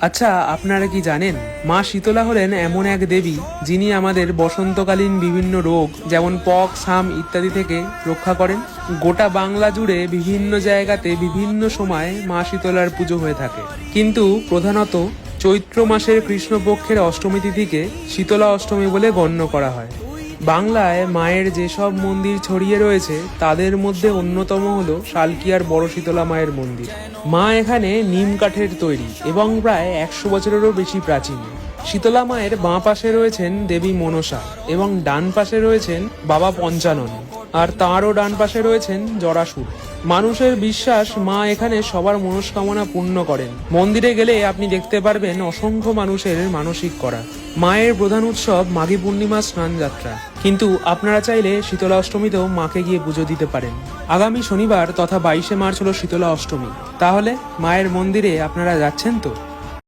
আচ্ছা, আপনারা কি জানেন মা শীতলা হলেন এমন এক দেবী যিনি আমাদের বসন্তকালীন বিভিন্ন রোগ যেমন পক্স, হাম ইত্যাদি থেকে রক্ষা করেন। গোটা বাংলা জুড়ে বিভিন্ন জায়গাতে বিভিন্ন সময় মা শীতলার পুজো হয়ে থাকে, কিন্তু প্রধানত চৈত্র মাসের কৃষ্ণপক্ষের অষ্টমী তিথিকে শীতলা অষ্টমী বলে গণ্য করা হয়। বাংলায় মায়ের যেসব মন্দির ছড়িয়ে রয়েছে তাদের মধ্যে অন্যতম হলো শালকিয়ার বড় শীতলা মায়ের মন্দির। মা এখানে নিম কাঠের তৈরি এবং প্রায় 100 বছরেরও বেশি প্রাচীন। শীতলা মায়ের বাঁ পাশে রয়েছেন দেবী মনসা এবং ডান পাশে রয়েছেন বাবা পঞ্চানন, আর তাঁরও ডান পাশে রয়েছেন জরাসুর। মানুষের বিশ্বাস মা এখানে সবার মনস্কামনা পূর্ণ করেন। মন্দিরে গেলে আপনি দেখতে পারবেন অসংখ্য মানুষের মানসিক করা। মায়ের প্রধান উৎসব মাঘী পূর্ণিমা স্নান যাত্রা, কিন্তু আপনারা চাইলে শীতলা অষ্টমীতেও মাকে গিয়ে পুজো দিতে পারেন। আগামী শনিবার তথা 22শে মার্চ হলো শীতলা অষ্টমী। তাহলে মায়ের মন্দিরে আপনারা যাচ্ছেন তো?